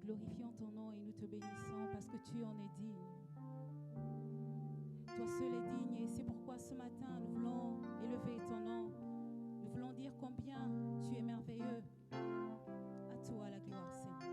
glorifions ton nom et nous te bénissons parce que tu en es digne. Toi seul es digne et c'est pourquoi ce matin nous voulons élever ton nom. Nous voulons dire combien tu es merveilleux. À toi la gloire, Seigneur.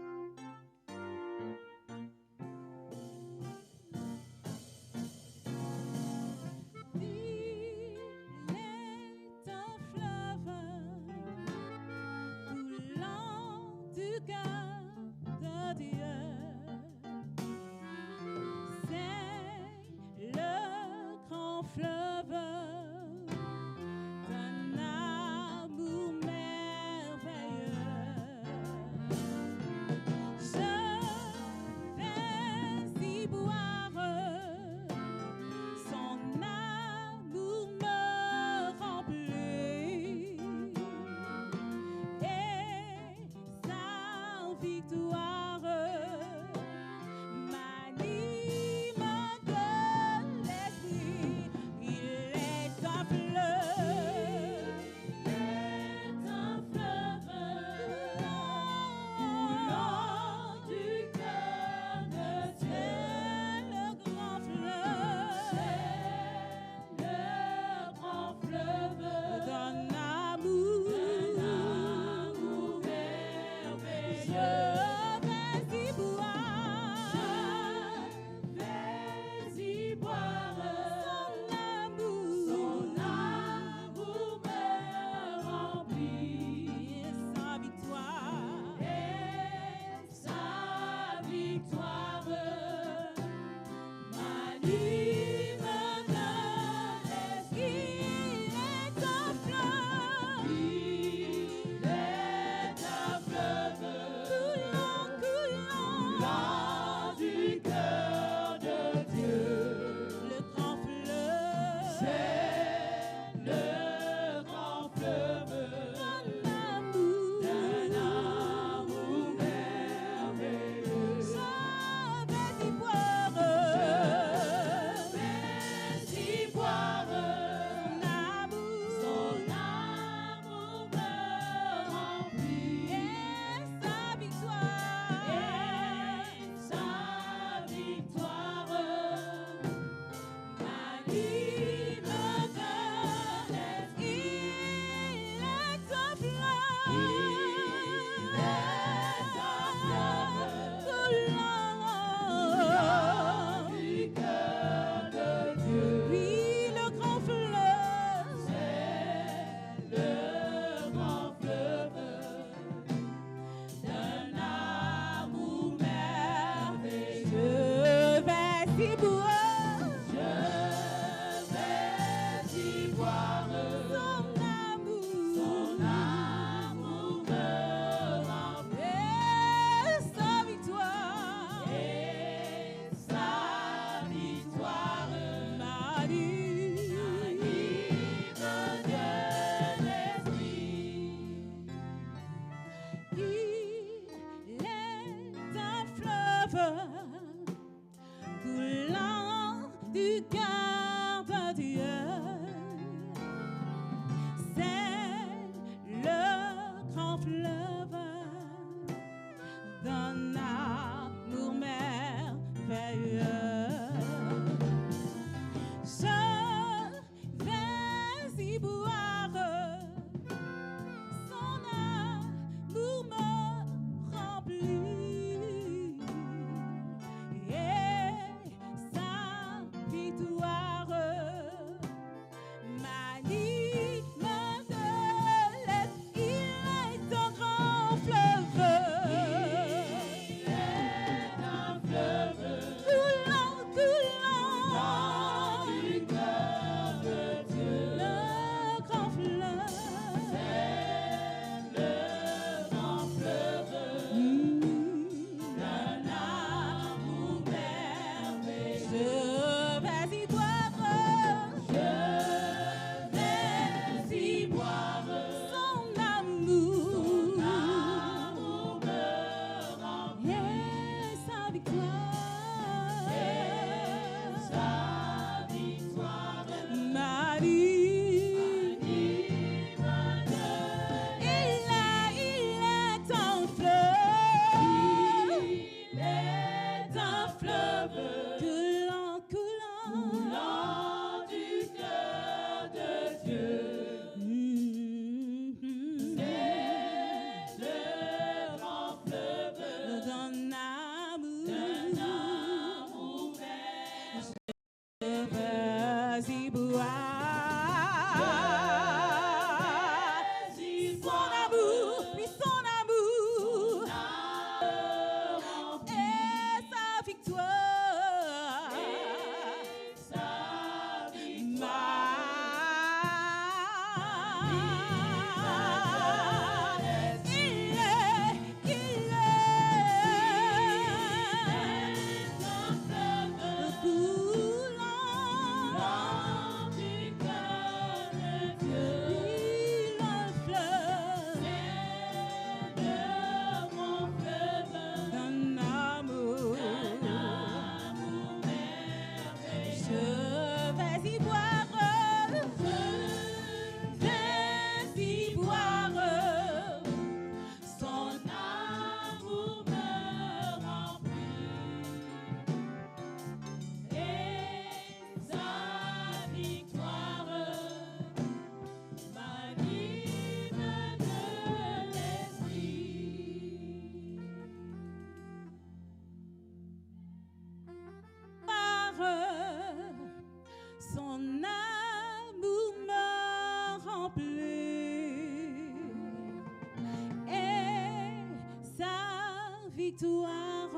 victoire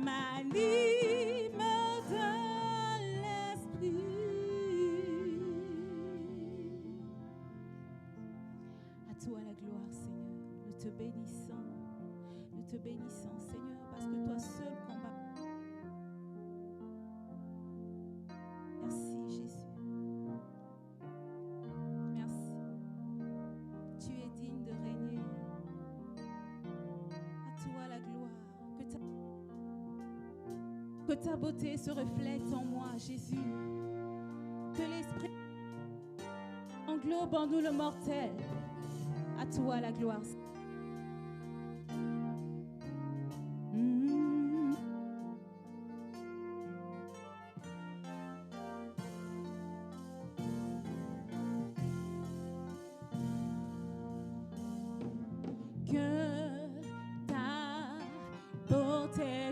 m'anime de l'esprit. À toi la gloire, Seigneur. Nous te bénissons, Seigneur, parce que toi seul combat. Merci, Jésus. Merci. Tu es digne de régner. À toi la gloire. Que ta beauté se reflète en moi, Jésus. Que l'Esprit englobe en nous le mortel. À toi la gloire.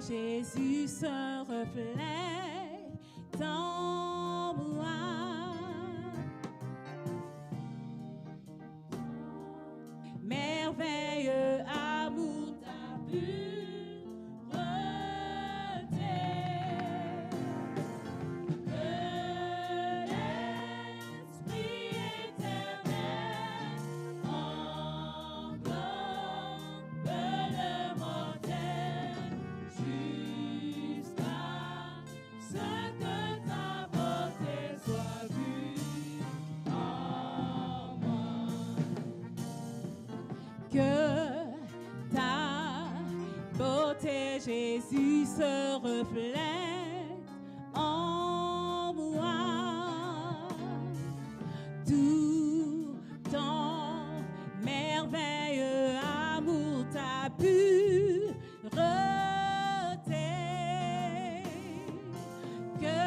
Jésus se reflète en moi. Merveilleux amour, ta pureté. Que l'Esprit éternel englobe le mortel. Jusqu'à ce que ta beauté soit vue en moi. Que ta beauté, Jésus, se reflète en moi. Tout ton merveilleux amour, ta pureté. Que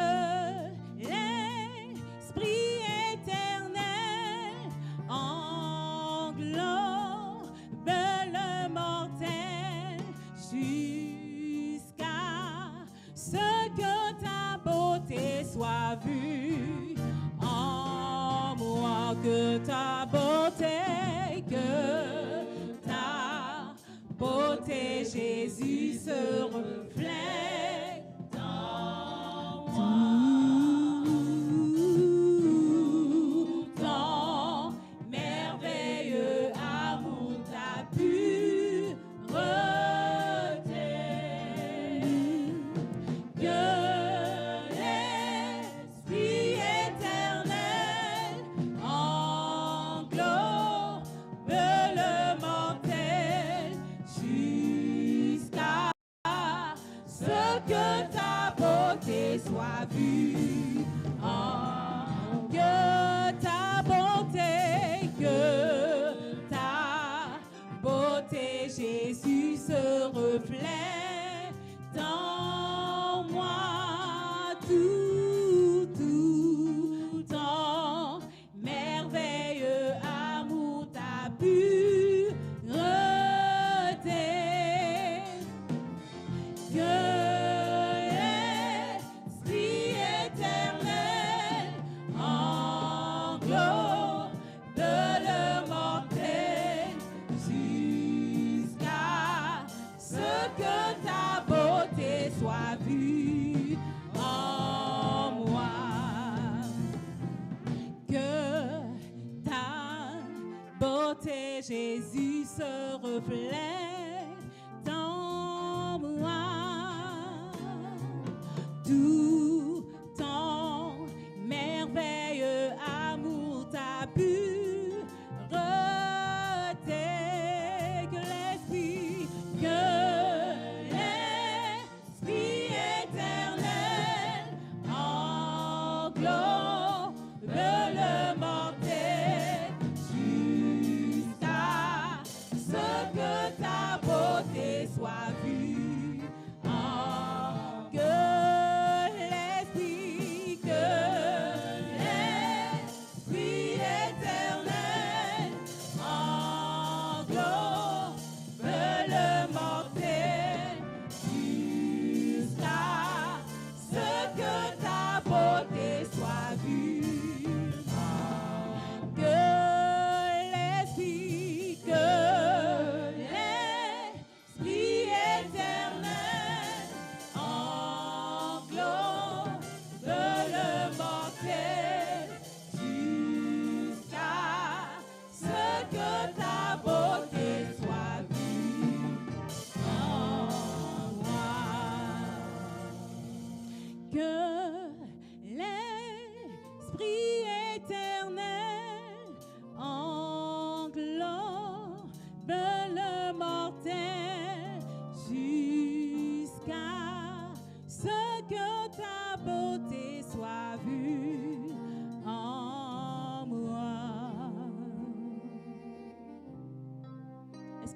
l'Esprit éternel englobe le mortel jusqu'à ce que ta beauté soit vue en moi. Que ta beauté, Jésus, se reflète en moi. Tout ton merveilleux amour, ta pureté. Que l'Esprit éternel englobe le mortel jusqu'à ce que ta beauté soit vue en que ta beauté, Jésus, se reflète en moi. Tout ton merveilleux amour, ta pureté. Que l'Esprit éternel englobe le mortel jusqu'à ce que ta beauté soit vue en moi. Que ta beauté, Jésus, se reflète en moi. Tout ton merveilleux amour, ta pureté. Que l'Esprit éternel englobe le mortel jusqu'à ce que ta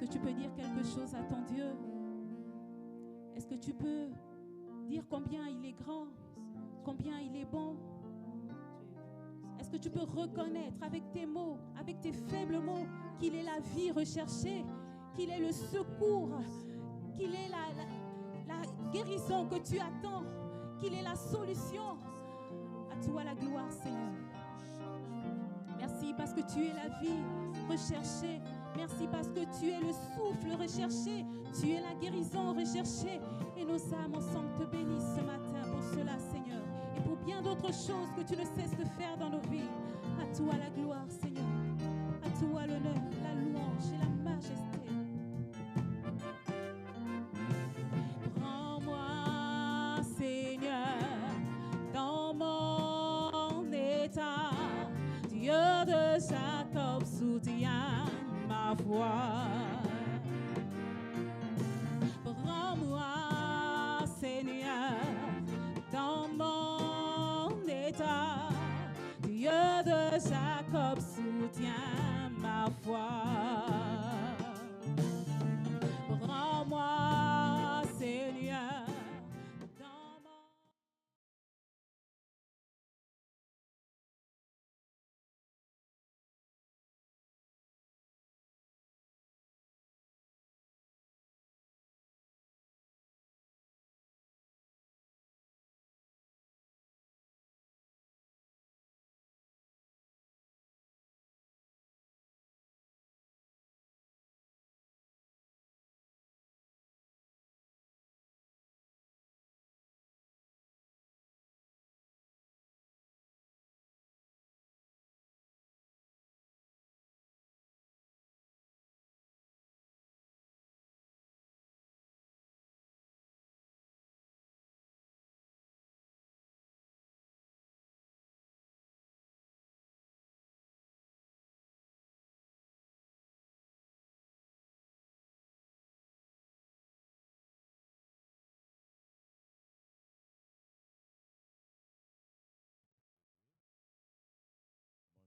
que tu peux dire quelque chose à ton Dieu? Est-ce que tu peux dire combien il est grand, combien il est bon? Est-ce que tu peux reconnaître avec tes mots, avec tes faibles mots, qu'il est la vie recherchée, qu'il est le secours, qu'il est la guérison que tu attends, qu'il est la solution? À toi la gloire, Seigneur. Merci parce que tu es la vie recherchée. Merci parce que tu es le souffle recherché. Tu es la guérison recherchée. Et nos âmes ensemble te bénissent ce matin pour cela, Seigneur. Et pour bien d'autres choses que tu ne cesses de faire dans nos vies. À toi la gloire, Seigneur. À toi l'honneur, la louange et la majesté. Prends-moi, Seigneur, dans mon état. Dieu de Jacob soutient ma foi. Prends-moi, Seigneur, dans mon état. Dieu de Jacob soutient ma foi. Prends-moi, Seigneur, dans mon...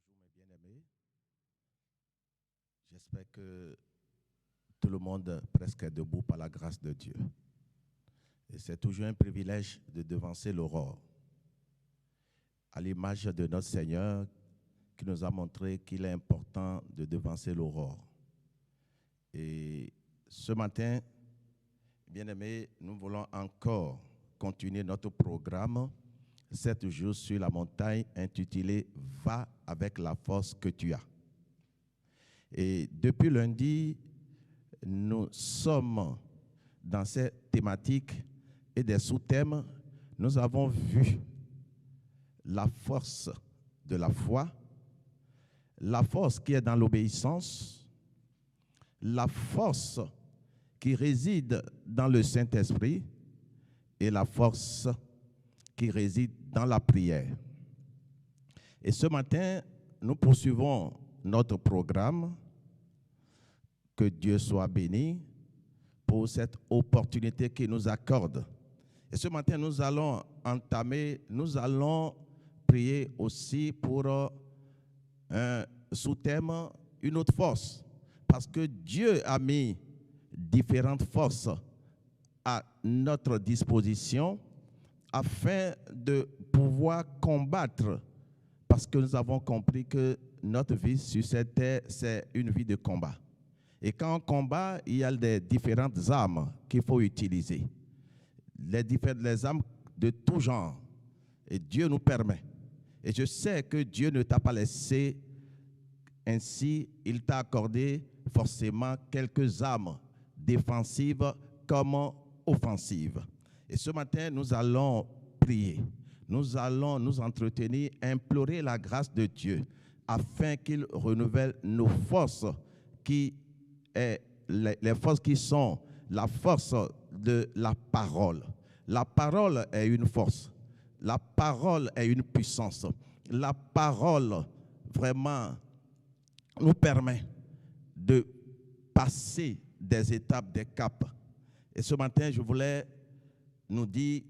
Bonjour mes bien-aimés. J'espère que tout le monde presque est debout par la grâce de Dieu. Et c'est toujours un privilège de devancer l'aurore, à l'image de notre Seigneur qui nous a montré qu'il est important de devancer l'aurore. Et ce matin, bien-aimés, nous voulons encore continuer notre programme 7 jours sur la montagne intitulé « Va avec la force que tu as ». Et depuis lundi, nous sommes dans cette thématique et des sous-thèmes. Nous avons vu la force de la foi, la force qui est dans l'obéissance, la force qui réside dans le Saint-Esprit et la force qui réside dans la prière. Et ce matin, nous poursuivons notre programme. Que Dieu soit béni pour cette opportunité qu'il nous accorde. Et ce matin, nous allons prier aussi pour un sous-thème, une autre force. Parce que Dieu a mis différentes forces à notre disposition afin de pouvoir combattre. Parce que nous avons compris que notre vie sur cette terre, c'est une vie de combat. Et quand on combat, il y a des différentes armes qu'il faut utiliser. Les armes de tout genre. Et Dieu nous permet. Et je sais que Dieu ne t'a pas laissé ainsi. Il t'a accordé forcément quelques armes défensives comme offensives. Et ce matin, nous allons prier. Nous allons nous entretenir, implorer la grâce de Dieu afin qu'il renouvelle nos forces les forces qui sont la force de la parole. La parole est une force. La parole est une puissance. La parole vraiment nous permet de passer des étapes, des caps. Et ce matin, je voulais nous dire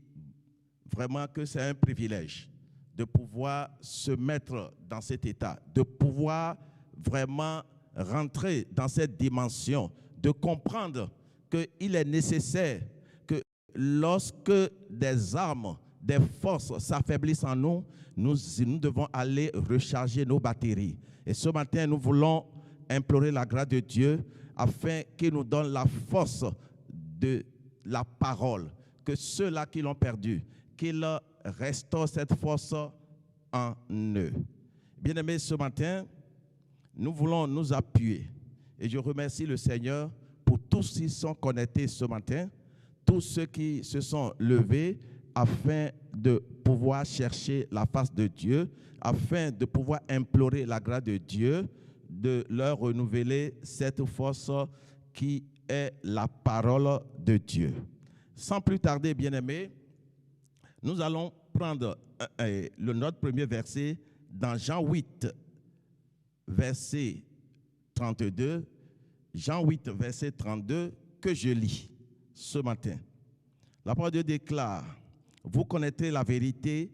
vraiment que c'est un privilège de pouvoir se mettre dans cet état, de pouvoir vraiment rentrer dans cette dimension de comprendre qu'il est nécessaire que lorsque des armes, des forces s'affaiblissent en nous, nous devons aller recharger nos batteries. Et ce matin, nous voulons implorer la grâce de Dieu afin qu'il nous donne la force de la parole, que ceux-là qui l'ont perdu, qu'il restaure cette force en eux. Bien-aimés, ce matin, nous voulons nous appuyer. Et je remercie le Seigneur pour tous ceux qui sont connectés ce matin, tous ceux qui se sont levés afin de pouvoir chercher la face de Dieu, afin de pouvoir implorer la grâce de Dieu, de leur renouveler cette force qui est la parole de Dieu. Sans plus tarder, bien-aimés, nous allons prendre notre premier verset dans Jean 8, verset 32. Jean 8, verset 32, que je lis ce matin. La parole de Dieu déclare: vous connaîtrez la vérité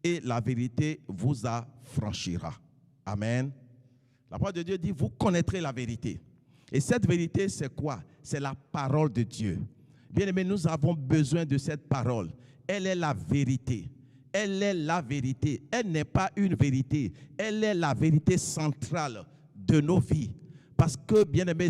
et la vérité vous affranchira. Amen. La parole de Dieu dit: vous connaîtrez la vérité. Et cette vérité, c'est quoi? C'est la parole de Dieu. Bien-aimés, nous avons besoin de cette parole. Elle est la vérité. Elle est la vérité. Elle n'est pas une vérité. Elle est la vérité centrale de nos vies. Parce que, bien-aimés,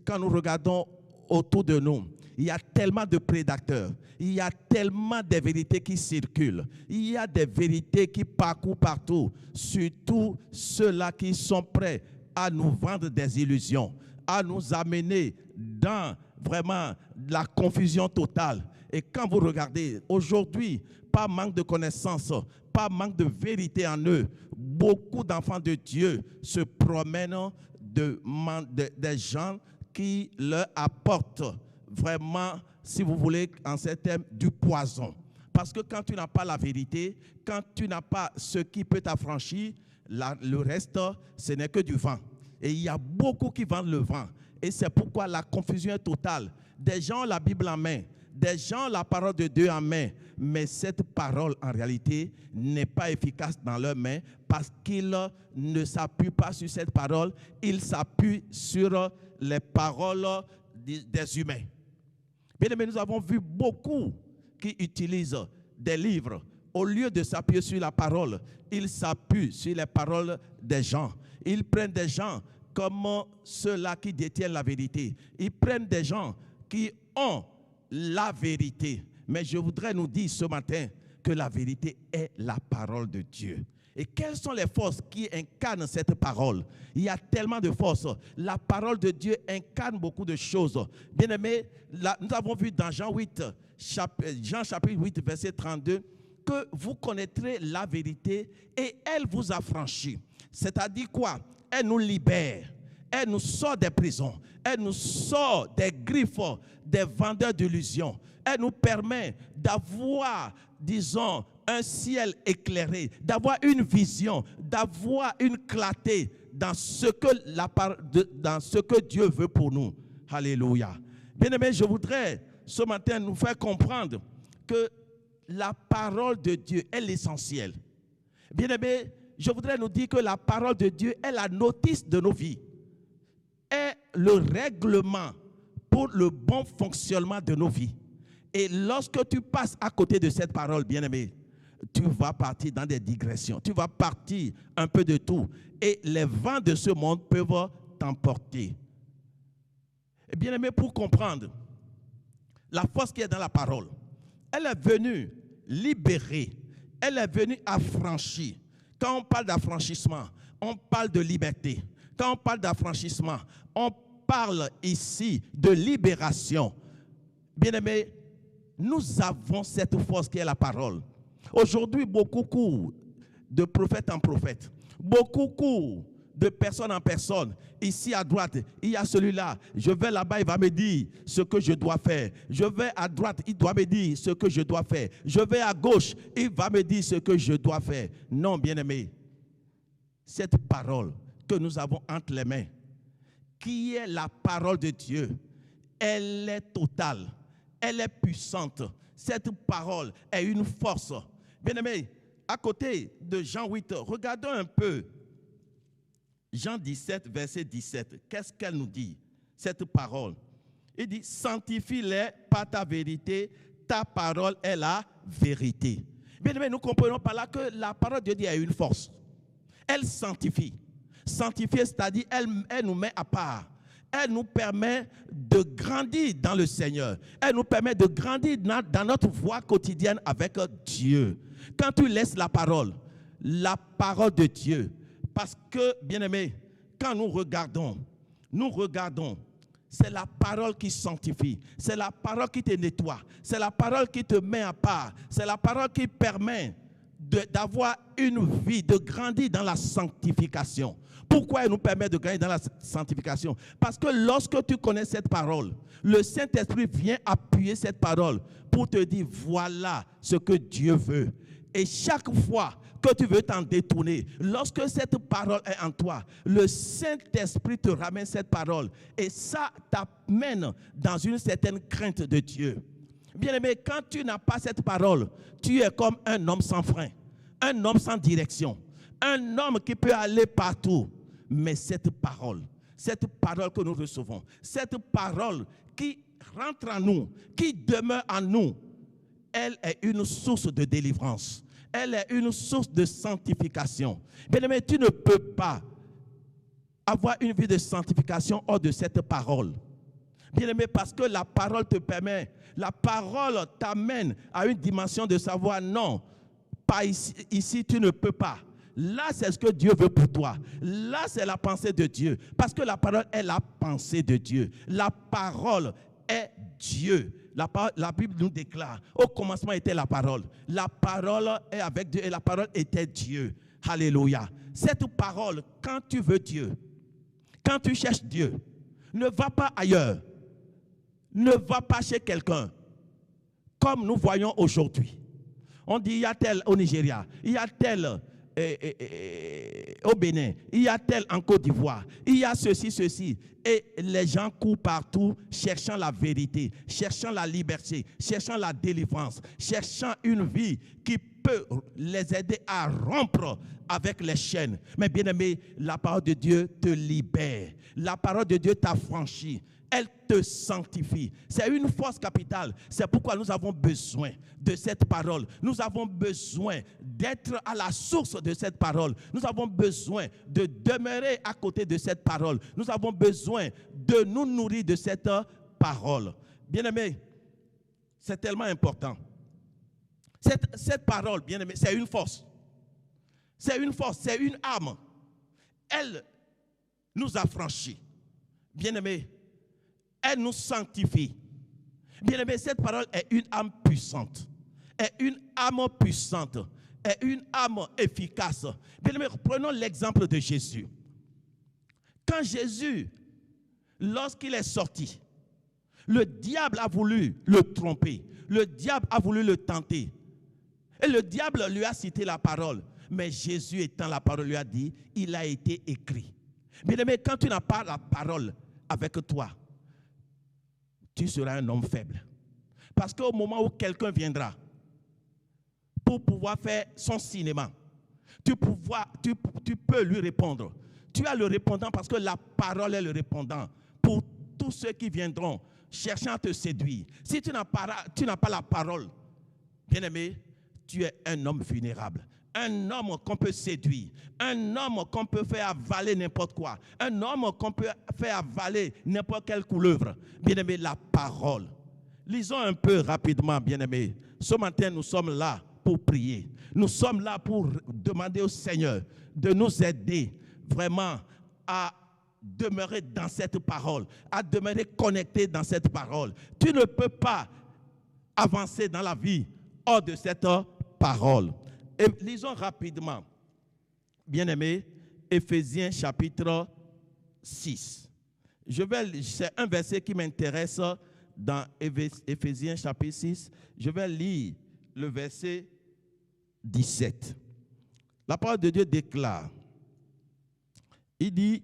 quand nous regardons autour de nous, il y a tellement de prédateurs. Il y a tellement de vérités qui circulent. Il y a des vérités qui parcourent partout. Surtout ceux-là qui sont prêts à nous vendre des illusions, à nous amener dans vraiment la confusion totale. Et quand vous regardez aujourd'hui, pas manque de connaissances, pas manque de vérité en eux, beaucoup d'enfants de Dieu se promènent des gens qui leur apportent vraiment, si vous voulez, en ces termes, du poison. Parce que quand tu n'as pas la vérité, quand tu n'as pas ce qui peut t'affranchir, le reste, ce n'est que du vent. Et il y a beaucoup qui vendent le vent. Et c'est pourquoi la confusion est totale. Des gens ont la Bible en main, des gens ont la parole de Dieu en main, mais cette parole, en réalité, n'est pas efficace dans leurs mains parce qu'ils ne s'appuient pas sur cette parole, ils s'appuient sur les paroles des humains. Bien aimé, nous avons vu beaucoup qui utilisent des livres. Au lieu de s'appuyer sur la parole, ils s'appuient sur les paroles des gens. Ils prennent des gens comme ceux-là qui détiennent la vérité. Ils prennent des gens qui ont la vérité. Mais je voudrais nous dire ce matin que la vérité est la parole de Dieu. Et quelles sont les forces qui incarnent cette parole? Il y a tellement de forces. La parole de Dieu incarne beaucoup de choses. Bien-aimés, nous avons vu dans Jean chapitre 8, verset 32, que vous connaîtrez la vérité et elle vous affranchit. C'est-à-dire quoi? Elle nous libère. Elle nous sort des prisons. Elle nous sort des griffes des vendeurs d'illusions. Elle nous permet d'avoir, disons, un ciel éclairé, d'avoir une vision, d'avoir une clarté dans ce que Dieu veut pour nous. Alléluia. Bien-aimés, je voudrais ce matin nous faire comprendre que la parole de Dieu est l'essentiel. Bien-aimés, je voudrais nous dire que la parole de Dieu est la notice de nos vies, est le règlement pour le bon fonctionnement de nos vies. Et lorsque tu passes à côté de cette parole, bien-aimé, tu vas partir dans des digressions. Tu vas partir un peu de tout. Et les vents de ce monde peuvent t'emporter. Et bien-aimé, pour comprendre la force qui est dans la parole, elle est venue libérer. Elle est venue affranchir. Quand on parle d'affranchissement, on parle de liberté. Quand on parle d'affranchissement, on parle ici de libération. Bien-aimés, nous avons cette force qui est la parole. Aujourd'hui, beaucoup courent de prophète en prophète. Beaucoup courent de personne en personne. Ici à droite, il y a celui-là. Je vais là-bas, il va me dire ce que je dois faire. Je vais à droite, il doit me dire ce que je dois faire. Je vais à gauche, il va me dire ce que je dois faire. Non, bien-aimé, cette parole que nous avons entre les mains, qui est la parole de Dieu, elle est totale, elle est puissante. Cette parole est une force. Bien-aimé, à côté de Jean 8, regardons un peu Jean 17, verset 17. Qu'est-ce qu'elle nous dit? cette parole. Il dit, sanctifie-les par ta vérité, ta parole est la vérité. Bien aimé, nous comprenons par là que la parole de Dieu a une force. Elle sanctifie. Sanctifier, c'est-à-dire, elle nous met à part. Elle nous permet de grandir dans le Seigneur. Elle nous permet de grandir dans notre voie quotidienne avec Dieu. Quand tu laisses la parole de Dieu, parce que, bien aimé, quand nous regardons, c'est la parole qui sanctifie, c'est la parole qui te nettoie, c'est la parole qui te met à part, c'est la parole qui permet d'avoir une vie, de grandir dans la sanctification. Pourquoi elle nous permet de grandir dans la sanctification? Parce que lorsque tu connais cette parole, le Saint-Esprit vient appuyer cette parole pour te dire voilà ce que Dieu veut. Et chaque fois que tu veux t'en détourner, lorsque cette parole est en toi, le Saint-Esprit te ramène cette parole et ça t'amène dans une certaine crainte de Dieu. Bien-aimé, quand tu n'as pas cette parole, tu es comme un homme sans frein, un homme sans direction, un homme qui peut aller partout. Mais cette parole que nous recevons, cette parole qui rentre en nous, qui demeure en nous, elle est une source de délivrance. Elle est une source de sanctification. Bien-aimé, tu ne peux pas avoir une vie de sanctification hors de cette parole. Bien-aimé, parce que la parole te permet, la parole t'amène à une dimension de savoir non, pas ici, ici tu ne peux pas. Là, c'est ce que Dieu veut pour toi. Là, c'est la pensée de Dieu. Parce que la parole est la pensée de Dieu. La parole est Dieu. La Bible nous déclare, au commencement était la parole. La parole est avec Dieu et la parole était Dieu. Alléluia. Cette parole, quand tu veux Dieu, quand tu cherches Dieu, ne va pas ailleurs. Ne va pas chez quelqu'un. Comme nous voyons aujourd'hui. On dit, il y a tel au Nigeria, il y a tel au Bénin, il y a tel en Côte d'Ivoire, il y a ceci. Et les gens courent partout cherchant la vérité, cherchant la liberté, cherchant la délivrance, cherchant une vie qui peut les aider à rompre avec les chaînes. Mais bien aimé, la parole de Dieu te libère. La parole de Dieu t'affranchit. Elle te sanctifie. C'est une force capitale. C'est pourquoi nous avons besoin de cette parole. Nous avons besoin d'être à la source de cette parole. Nous avons besoin de demeurer à côté de cette parole. Nous avons besoin de nous nourrir de cette parole. Bien-aimés, c'est tellement important. Cette parole, bien-aimés, c'est une force. C'est une force, c'est une arme. Elle nous affranchit. Bien-aimés, elle nous sanctifie. Bien-aimé, cette parole est une âme puissante. Est une âme puissante. Est une âme efficace. Bien-aimé, prenons l'exemple de Jésus. Quand Jésus, lorsqu'il est sorti, le diable a voulu le tromper. Le diable a voulu le tenter. Et le diable lui a cité la parole. Mais Jésus étant la parole lui a dit, il a été écrit. Bien-aimé, quand tu n'as pas la parole avec toi, tu seras un homme faible. Parce qu'au moment où quelqu'un viendra pour pouvoir faire son cinéma, tu peux lui répondre. Tu as le répondant parce que la parole est le répondant pour tous ceux qui viendront cherchant à te séduire. Si tu n'as pas la parole, bien-aimé, tu es un homme vulnérable. Un homme qu'on peut séduire, un homme qu'on peut faire avaler n'importe quoi, un homme qu'on peut faire avaler n'importe quelle couleuvre. Bien-aimé, la parole. Lisons un peu rapidement, bien-aimé. Ce matin, nous sommes là pour prier. Nous sommes là pour demander au Seigneur de nous aider vraiment à demeurer dans cette parole, à demeurer connecté dans cette parole. Tu ne peux pas avancer dans la vie hors de cette parole. Et lisons rapidement, bien-aimés, Éphésiens chapitre 6. C'est un verset qui m'intéresse dans Éphésiens chapitre 6. Je vais lire le verset 17. La parole de Dieu déclare, il dit,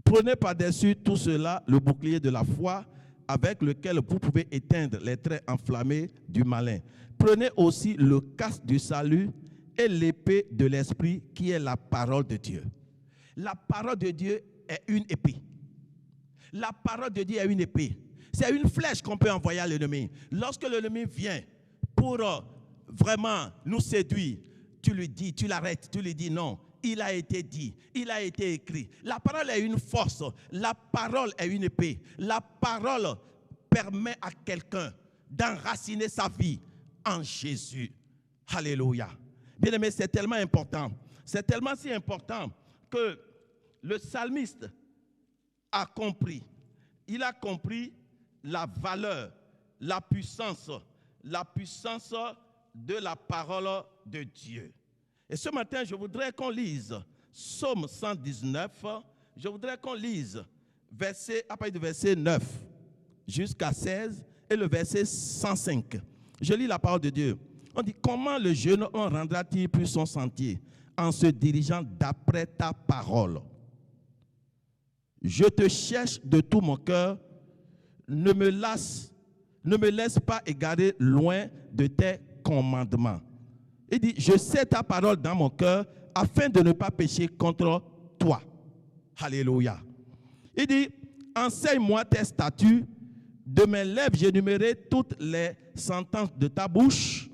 prenez par-dessus tout cela le bouclier de la foi avec lequel vous pouvez éteindre les traits enflammés du malin. Prenez aussi le casque du salut et l'épée de l'esprit qui est la parole de Dieu. La parole de Dieu est une épée. La parole de Dieu est une épée. C'est une flèche qu'on peut envoyer à l'ennemi. Lorsque l'ennemi vient pour vraiment nous séduire, tu lui dis, tu l'arrêtes, tu lui dis non. Il a été dit, il a été écrit. La parole est une force, la parole est une épée. La parole permet à quelqu'un d'enraciner sa vie en Jésus. Alléluia. Bien-aimé, c'est tellement important. C'est tellement si important que le psalmiste a compris. Il a compris la valeur, la puissance de la parole de Dieu. Et ce matin, je voudrais qu'on lise Psaume 119. Je voudrais qu'on lise à partir du verset 9 jusqu'à 16 et le verset 105. Je lis la parole de Dieu. On dit, comment le jeune homme rendra-t-il plus son sentier en se dirigeant d'après ta parole? Je te cherche de tout mon cœur. Ne me laisse pas égarer loin de tes commandements. Il dit, je sais ta parole dans mon cœur afin de ne pas pécher contre toi. Alléluia. Il dit, enseigne-moi tes statuts. De mes lèvres, j'énumérerai toutes les sentences de ta bouche.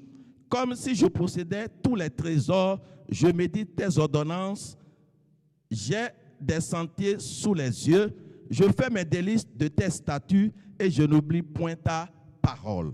Comme si je possédais tous les trésors, je médite tes ordonnances. J'ai des sentiers sous les yeux. Je fais mes délices de tes statuts et je n'oublie point ta parole.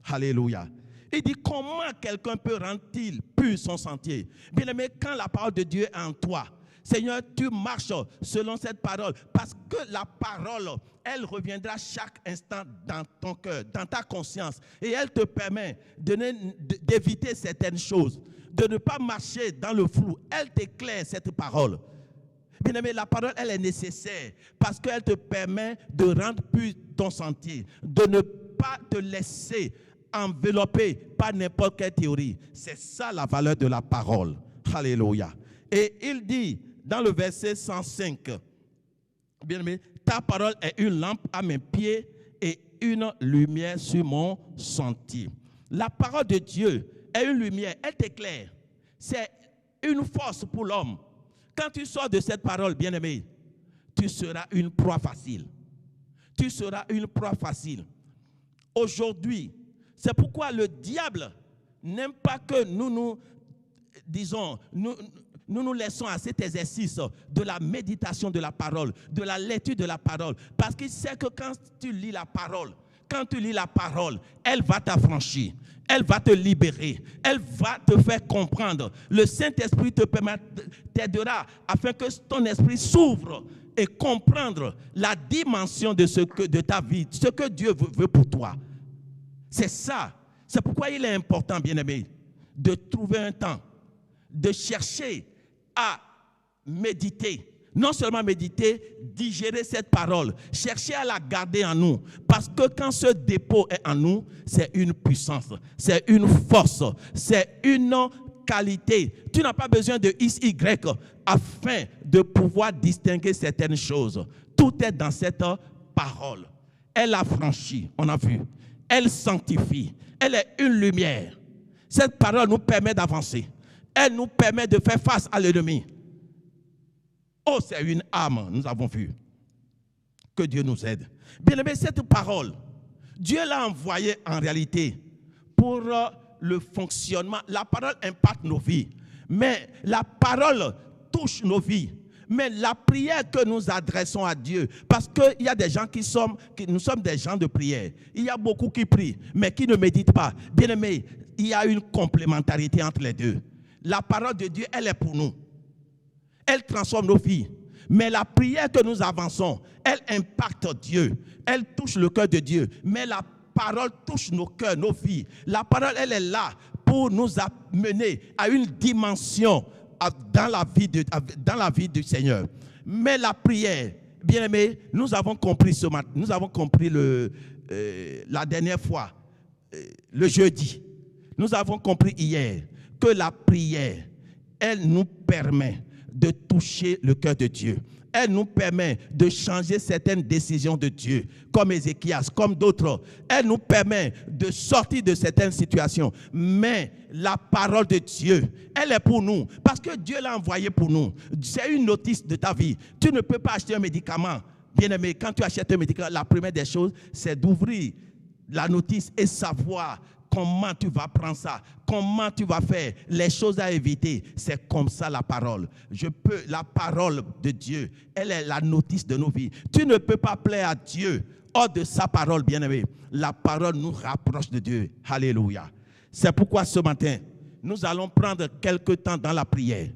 Alléluia. Il dit, comment quelqu'un peut rendre-t-il pur son sentier? Bien aimé, quand la parole de Dieu est en toi, Seigneur, tu marches selon cette parole. Parce que la parole, elle reviendra chaque instant dans ton cœur, dans ta conscience. Et elle te permet d'éviter certaines choses, de ne pas marcher dans le flou. Elle t'éclaire cette parole. Bien aimé, la parole, elle est nécessaire parce qu'elle te permet de rendre pur ton sentier, de ne pas te laisser enveloppé par n'importe quelle théorie. C'est ça la valeur de la parole. Alléluia. Et il dit dans le verset 105, bien aimé, ta parole est une lampe à mes pieds et une lumière sur mon sentier. La parole de Dieu est une lumière, elle t'éclaire. C'est une force pour l'homme. Quand tu sors de cette parole, bien aimé, tu seras une proie facile. Tu seras une proie facile. Aujourd'hui, c'est pourquoi le diable n'aime pas que nous laissons à cet exercice de la méditation de la parole, de la lecture de la parole. Parce qu'il sait que quand tu lis la parole, elle va t'affranchir, elle va te libérer, elle va te faire comprendre. Le Saint-Esprit t'aidera afin que ton esprit s'ouvre et comprendre la dimension de ta vie, ce que Dieu veut pour toi. C'est ça. C'est pourquoi il est important, bien-aimé, de trouver un temps, de chercher à méditer. Non seulement méditer, digérer cette parole, chercher à la garder en nous. Parce que quand ce dépôt est en nous, c'est une puissance, c'est une force, c'est une qualité. Tu n'as pas besoin de XY afin de pouvoir distinguer certaines choses. Tout est dans cette parole. Elle affranchit, on a vu. Elle sanctifie. Elle est une lumière. Cette parole nous permet d'avancer. Elle nous permet de faire face à l'ennemi. Oh, c'est une âme, nous avons vu. Que Dieu nous aide. Bien aimé, cette parole, Dieu l'a envoyée en réalité pour le fonctionnement. La parole impacte nos vies. Mais la parole touche nos vies. Mais la prière que nous adressons à Dieu, parce qu'il y a des gens nous sommes des gens de prière. Il y a beaucoup qui prient, mais qui ne méditent pas. Bien aimé, il y a une complémentarité entre les deux. La parole de Dieu, elle est pour nous. Elle transforme nos vies. Mais la prière que nous avançons, elle impacte Dieu. Elle touche le cœur de Dieu. Mais la parole touche nos cœurs, nos vies. La parole, elle est là pour nous amener à une dimension dans la vie du Seigneur. Mais la prière, bien aimé, nous avons compris ce matin, nous avons compris la dernière fois, le jeudi, nous avons compris hier que la prière, elle nous permet de toucher le cœur de Dieu. Elle nous permet de changer certaines décisions de Dieu, comme Ézéchias, comme d'autres. Elle nous permet de sortir de certaines situations. Mais la parole de Dieu, elle est pour nous, parce que Dieu l'a envoyée pour nous. C'est une notice de ta vie. Tu ne peux pas acheter un médicament. Bien-aimé, quand tu achètes un médicament, la première des choses, c'est d'ouvrir la notice et savoir comment tu vas prendre ça, comment tu vas faire, les choses à éviter. C'est comme ça la parole. La parole de Dieu, elle est la notice de nos vies. Tu ne peux pas plaire à Dieu hors de sa parole, bien-aimé. La parole nous rapproche de Dieu. Alléluia. C'est pourquoi ce matin, nous allons prendre quelque temps dans la prière.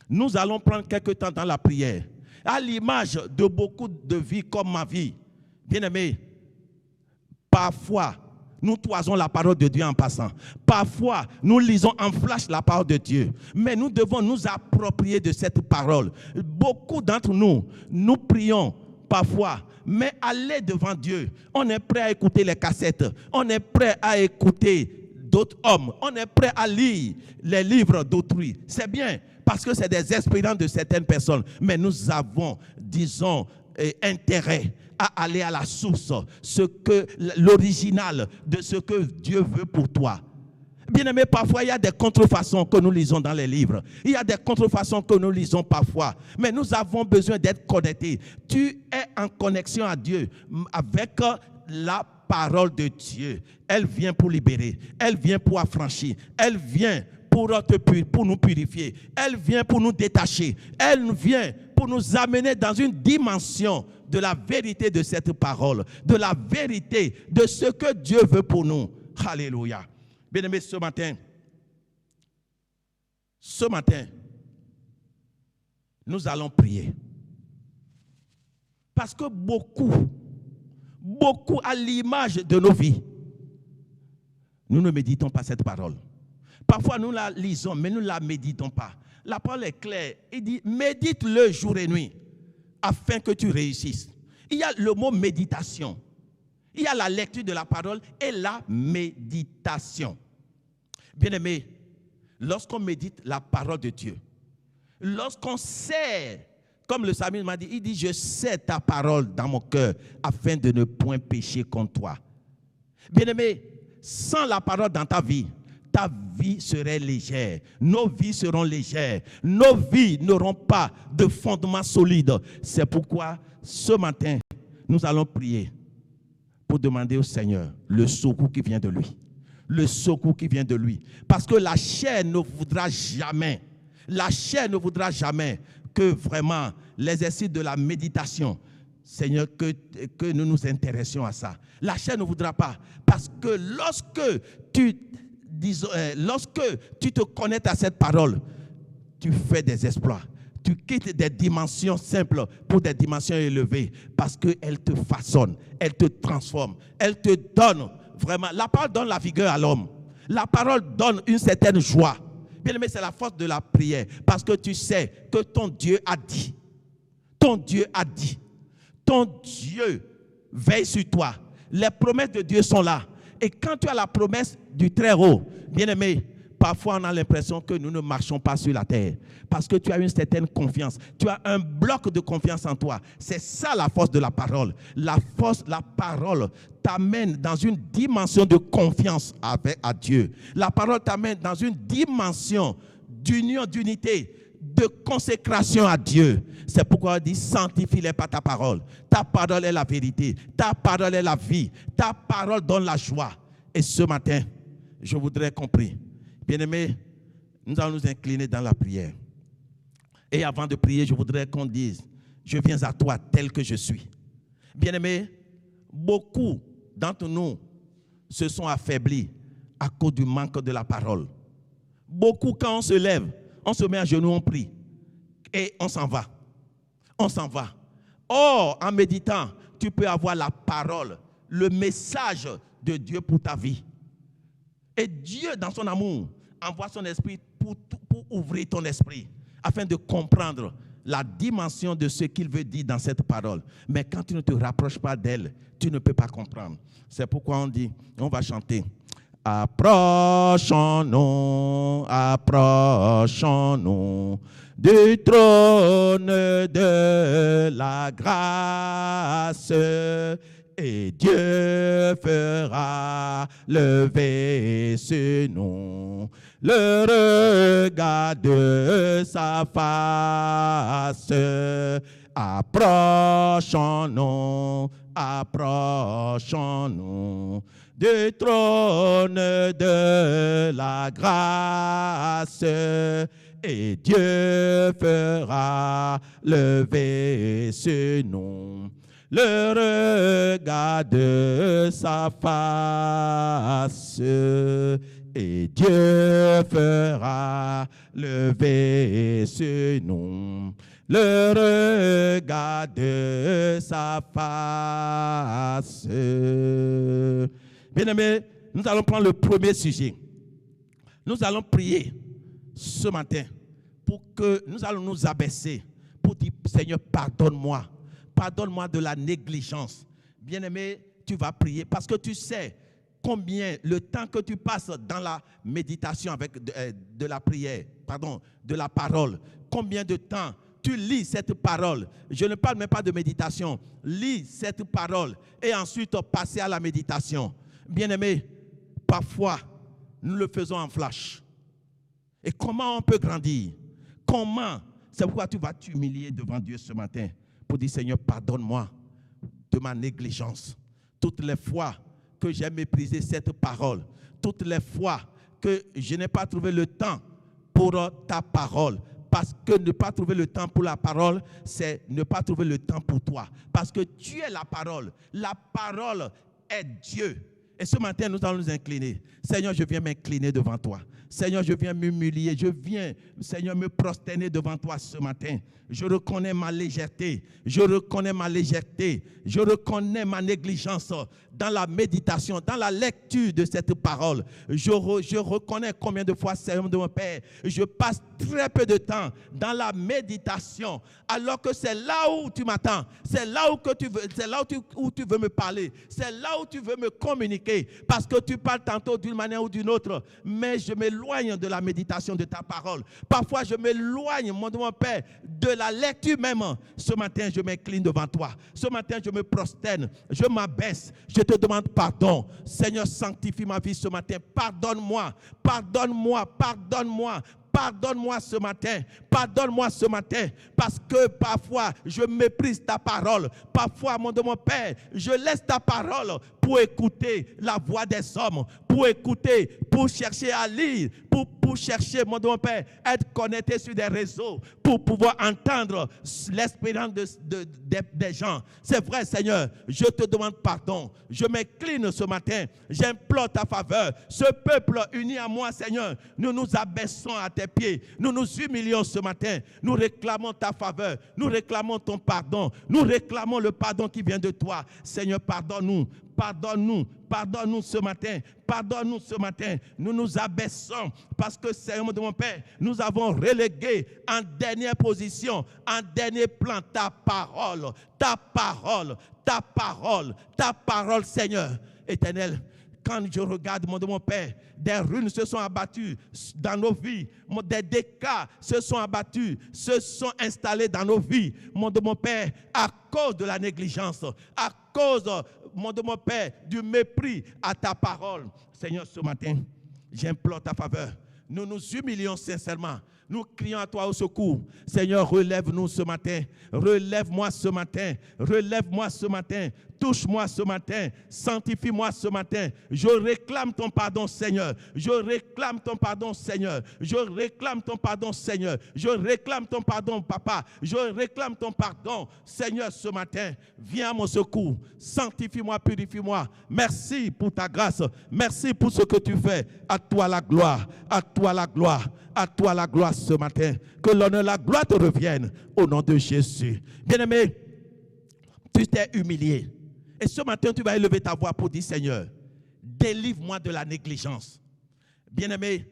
Nous allons prendre quelque temps dans la prière. À l'image de beaucoup de vies comme ma vie, bien-aimé, parfois, nous toisons la parole de Dieu en passant. Parfois, nous lisons en flash la parole de Dieu. Mais nous devons nous approprier de cette parole. Beaucoup d'entre nous, nous prions parfois, mais aller devant Dieu, on est prêt à écouter les cassettes. On est prêt à écouter d'autres hommes. On est prêt à lire les livres d'autrui. C'est bien, parce que c'est des expériences de certaines personnes. Mais nous avons, disons, intérêt à aller à la source, l'original de ce que Dieu veut pour toi. Bien-aimé, parfois il y a des contrefaçons que nous lisons dans les livres. Il y a des contrefaçons que nous lisons parfois. Mais nous avons besoin d'être connectés. Tu es en connexion à Dieu avec la parole de Dieu. Elle vient pour libérer. Elle vient pour affranchir. Elle vient pour nous purifier. Elle vient pour nous détacher. Elle vient pour nous amener dans une dimension de la vérité de cette parole, de la vérité de ce que Dieu veut pour nous. Alléluia. Bien-aimés, ce matin, nous allons prier. Parce que beaucoup à l'image de nos vies, nous ne méditons pas cette parole. Parfois, nous la lisons, mais nous ne la méditons pas. La parole est claire. Il dit, médite-le jour et nuit, afin que tu réussisses. Il y a le mot méditation. Il y a la lecture de la parole et la méditation. Bien-aimé, lorsqu'on médite la parole de Dieu, lorsqu'on sait, comme le psalmiste m'a dit, il dit, je sais ta parole dans mon cœur, afin de ne point pécher contre toi. Bien-aimé, sans la parole dans ta vie serait légère. Nos vies seront légères. Nos vies n'auront pas de fondement solide. C'est pourquoi ce matin, nous allons prier pour demander au Seigneur le secours qui vient de lui. Le secours qui vient de lui. Parce que la chair ne voudra jamais que vraiment l'exercice de la méditation, Seigneur, que nous nous intéressions à ça. La chair ne voudra pas. Parce que lorsque tu te connectes à cette parole, tu fais des exploits. Tu quittes des dimensions simples pour des dimensions élevées parce qu'elle te façonne, elle te transforme, elle te donne vraiment. La parole donne la vigueur à l'homme. La parole donne une certaine joie. Bien aimé, c'est la force de la prière parce que tu sais que ton Dieu a dit. Ton Dieu a dit. Ton Dieu veille sur toi. Les promesses de Dieu sont là. Et quand tu as la promesse du Très-Haut, bien aimé, parfois on a l'impression que nous ne marchons pas sur la terre. Parce que tu as une certaine confiance. Tu as un bloc de confiance en toi. C'est ça la force de la parole. La parole t'amène dans une dimension de confiance à Dieu. La parole t'amène dans une dimension d'union, d'unité, de consécration à Dieu. C'est pourquoi on dit sanctifie-les par ta parole. Ta parole est la vérité. Ta parole est la vie. Ta parole donne la joie. Et ce matin, je voudrais qu'on prie. Bien-aimés, nous allons nous incliner dans la prière. Et avant de prier, je voudrais qu'on dise, je viens à toi tel que je suis. Bien-aimés, beaucoup d'entre nous se sont affaiblis à cause du manque de la parole. Beaucoup, quand on se lève, on se met à genoux, on prie. Et on s'en va. On s'en va. Or, en méditant, tu peux avoir la parole, le message de Dieu pour ta vie. Et Dieu, dans son amour, envoie son esprit pour ouvrir ton esprit, afin de comprendre la dimension de ce qu'il veut dire dans cette parole. Mais quand tu ne te rapproches pas d'elle, tu ne peux pas comprendre. C'est pourquoi on dit, on va chanter. Approchons-nous, approchons-nous du trône de la grâce, et Dieu fera lever sur nous le regard de sa face. Approchons-nous, approchons-nous du trône de la grâce, et Dieu fera lever sur nous le regard de sa face, et Dieu fera lever sur nous le regard de sa face. Bien-aimés, nous allons prendre le premier sujet. Nous allons prier ce matin pour que nous allons nous abaisser pour dire, Seigneur, pardonne-moi. Pardonne-moi de la négligence. Bien-aimé, tu vas prier parce que tu sais combien le temps que tu passes dans la méditation avec de la prière, de la parole, combien de temps tu lis cette parole. Je ne parle même pas de méditation. Lis cette parole et ensuite passer à la méditation. Bien-aimé, parfois, nous le faisons en flash. Et comment on peut grandir? Comment? C'est pourquoi tu vas t'humilier devant Dieu ce matin pour dire, Seigneur, pardonne-moi de ma négligence. Toutes les fois que j'ai méprisé cette parole, toutes les fois que je n'ai pas trouvé le temps pour ta parole, parce que ne pas trouver le temps pour la parole, c'est ne pas trouver le temps pour toi. Parce que tu es la parole. La parole est Dieu. Et ce matin, nous allons nous incliner. Seigneur, je viens m'incliner devant toi. Seigneur, je viens m'humilier. Je viens, Seigneur, me prosterner devant toi ce matin. Je reconnais ma légèreté. Je reconnais ma légèreté. Je reconnais ma négligence dans la méditation, dans la lecture de cette parole. Je reconnais combien de fois, Seigneur de mon Père, je passe très peu de temps dans la méditation, alors que c'est là où tu m'attends. C'est là où tu veux me parler. C'est là où tu veux me communiquer. Parce que tu parles tantôt d'une manière ou d'une autre. Mais je m'éloigne de la méditation de ta parole. Parfois, je m'éloigne, mon Père, de la lecture même. Ce matin, je m'incline devant toi. Ce matin, je me prosterne. Je m'abaisse. Je te demande pardon. Seigneur, sanctifie ma vie ce matin. Pardonne-moi. Pardonne-moi. Pardonne-moi. Pardonne-moi ce matin, pardonne-moi ce matin, parce que parfois je méprise ta parole. Parfois, mon Père, je laisse ta parole pour écouter la voix des hommes, pour écouter, pour chercher à lire, pour chercher, mon Père, être connecté sur des réseaux, pour pouvoir entendre l'expérience des gens. C'est vrai, Seigneur, je te demande pardon. Je m'incline ce matin, j'implore ta faveur. Ce peuple uni à moi, Seigneur, nous nous abaissons à tes pieds, nous nous humilions ce matin, nous réclamons ta faveur, nous réclamons ton pardon, nous réclamons le pardon qui vient de toi. Seigneur, pardonne-nous. Pardonne-nous, pardonne-nous ce matin, pardonne-nous ce matin. Nous nous abaissons parce que, Seigneur mon Père, nous avons relégué en dernière position, en dernier plan ta parole, ta parole, ta parole, ta parole, Seigneur éternel. Quand je regarde, mon Père, des ruines se sont abattues dans nos vies, des dégâts se sont abattus, se sont installés dans nos vies, mon Père, à cause de la négligence, à cause, mon Père, du mépris à ta parole. Seigneur, ce matin, j'implore ta faveur. Nous nous humilions sincèrement. Nous crions à toi au secours. Seigneur, relève-nous ce matin. Relève-moi ce matin. Relève-moi ce matin. Touche-moi ce matin. Sanctifie-moi ce matin. Je réclame ton pardon, Seigneur. Je réclame ton pardon, Seigneur. Je réclame ton pardon, Seigneur. Je réclame ton pardon, Papa. Je réclame ton pardon, Seigneur, ce matin. Viens à mon secours. Sanctifie-moi, purifie-moi. Merci pour ta grâce. Merci pour ce que tu fais. À toi la gloire. À toi la gloire. À toi la gloire ce matin. Que l'honneur, la gloire te revienne au nom de Jésus. Bien-aimé, tu t'es humilié. Et ce matin, tu vas élever ta voix pour dire, Seigneur, délivre-moi de la négligence. Bien-aimé,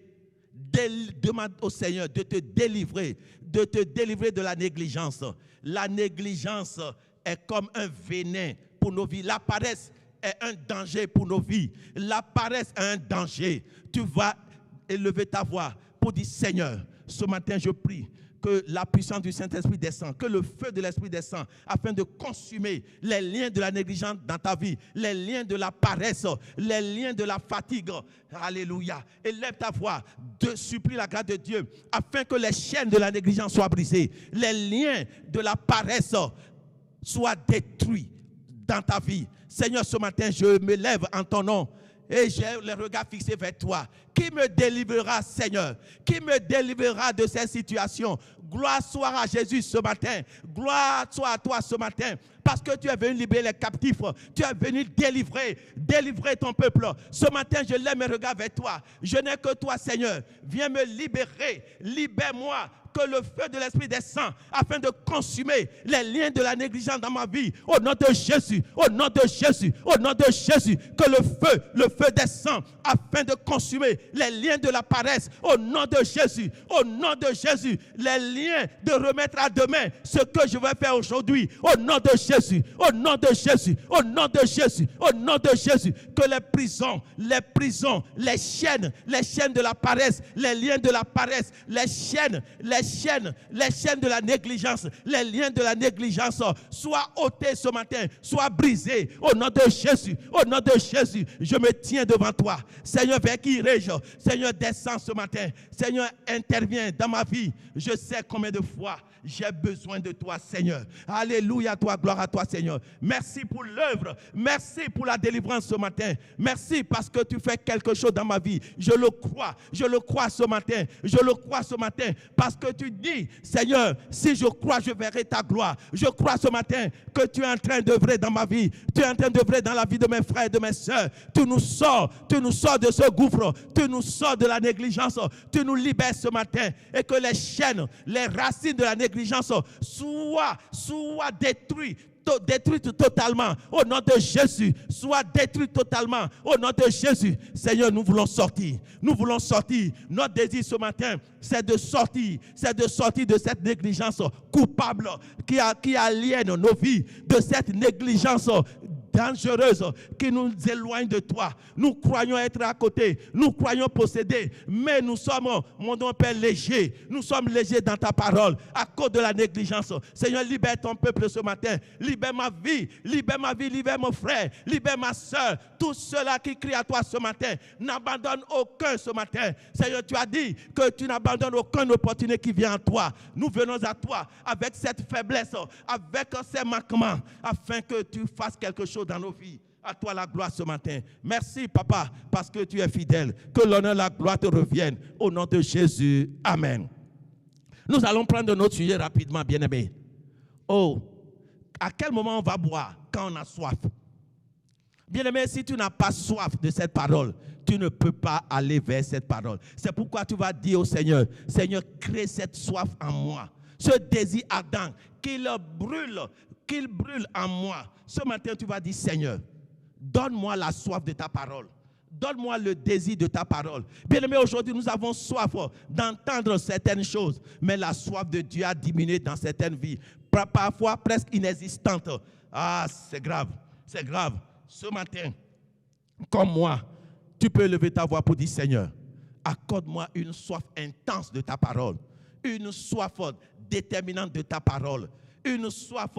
demande au Seigneur de te délivrer de la négligence. La négligence est comme un venin pour nos vies. La paresse est un danger pour nos vies. La paresse est un danger. Tu vas élever ta voix pour dire, Seigneur, ce matin je prie que la puissance du Saint-Esprit descend, que le feu de l'Esprit descend, afin de consumer les liens de la négligence dans ta vie, les liens de la paresse, les liens de la fatigue. Alléluia. Élève ta voix, supplie la grâce de Dieu, afin que les chaînes de la négligence soient brisées, les liens de la paresse soient détruits dans ta vie. Seigneur, ce matin, je me lève en ton nom et j'ai le regard fixé vers toi. Qui me délivrera, Seigneur? Qui me délivrera de cette situation? Gloire soit à Jésus ce matin. Gloire soit à toi ce matin. Parce que tu es venu libérer les captifs. Tu es venu délivrer ton peuple. Ce matin, je lève mes regards vers toi. Je n'ai que toi, Seigneur. Viens me libérer. Libère-moi. Que le feu de l'Esprit descend afin de consumer les liens de la négligence dans ma vie. Au nom de Jésus, au nom de Jésus, au nom de Jésus, que le feu descend afin de consumer les liens de la paresse. Au nom de Jésus, au nom de Jésus, les liens de remettre à demain ce que je vais faire aujourd'hui. Au nom de Jésus, au nom de Jésus, au nom de Jésus, au nom de Jésus, que les prisons, les chaînes de la paresse, les liens de la paresse, les chaînes de la négligence, les liens de la négligence soient ôtés ce matin, soient brisés au nom de Jésus, au nom de Jésus. Je me tiens devant toi. Seigneur, vers qui irai-je? Seigneur, descends ce matin. Seigneur, interviens dans ma vie. Je sais combien de fois j'ai besoin de toi, Seigneur. Alléluia, toi, gloire à toi, Seigneur. Merci pour l'œuvre. Merci pour la délivrance ce matin. Merci parce que tu fais quelque chose dans ma vie. Je le crois ce matin. Je le crois ce matin parce que tu dis, Seigneur, si je crois, je verrai ta gloire. Je crois ce matin que tu es en train d'œuvrer dans ma vie. Tu es en train d'œuvrer dans la vie de mes frères et de mes sœurs. Tu nous sors de ce gouffre. Tu nous sors de la négligence. Tu nous libères ce matin et que les chaînes, les racines de la négligence soient détruites totalement au nom de Jésus. Soit détruite totalement au nom de Jésus. Seigneur, nous voulons sortir. Notre désir ce matin, c'est de sortir de cette négligence coupable qui aliène nos vies, de cette négligence dangereuse qui nous éloigne de toi. Nous croyons être à côté, nous croyons posséder, mais nous sommes, mon don Père, légers. Nous sommes légers dans ta parole à cause de la négligence. Seigneur, libère ton peuple ce matin. Libère ma vie, libère mon frère, libère ma soeur. Tous ceux-là qui crient à toi ce matin, n'abandonne aucun ce matin. Seigneur, tu as dit que tu n'abandonnes aucune opportunité qui vient à toi. Nous venons à toi avec cette faiblesse, avec ces manquements, afin que tu fasses quelque chose dans nos vies. À toi la gloire ce matin. Merci, Papa, parce que tu es fidèle. Que l'honneur et la gloire te reviennent. Au nom de Jésus. Amen. Nous allons prendre notre sujet rapidement, bien-aimés. Oh, à quel moment on va boire quand on a soif? Bien-aimé, si tu n'as pas soif de cette parole, tu ne peux pas aller vers cette parole. C'est pourquoi tu vas dire au Seigneur, Seigneur, crée cette soif en moi. Ce désir ardent, qu'il brûle en moi. Ce matin, tu vas dire, Seigneur, donne-moi la soif de ta parole. Donne-moi le désir de ta parole. Bien-aimé, aujourd'hui, nous avons soif d'entendre certaines choses, mais la soif de Dieu a diminué dans certaines vies, parfois presque inexistante. Ah, c'est grave, c'est grave. Ce matin, comme moi, tu peux lever ta voix pour dire, Seigneur, accorde-moi une soif intense de ta parole, une soif déterminante de ta parole, une soif